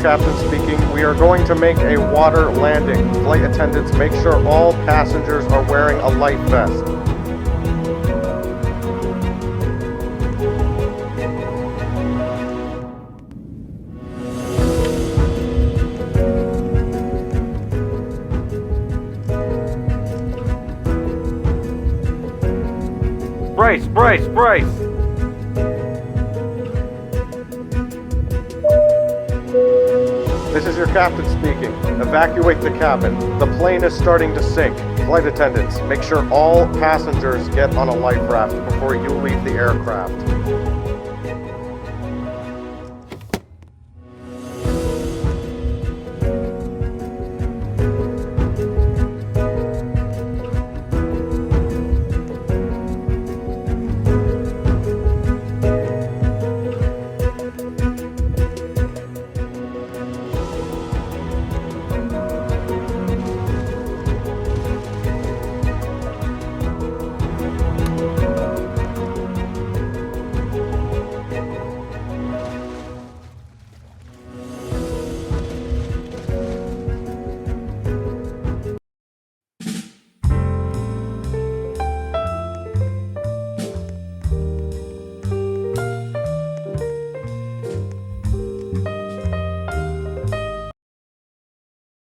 captain speaking. We are going to make a water landing. Flight attendants, make sure all passengers are wearing a life vest. Bryce! This is your captain speaking. Evacuate the cabin. The plane is starting to sink. Flight attendants, make sure all passengers get on a life raft before you leave the aircraft.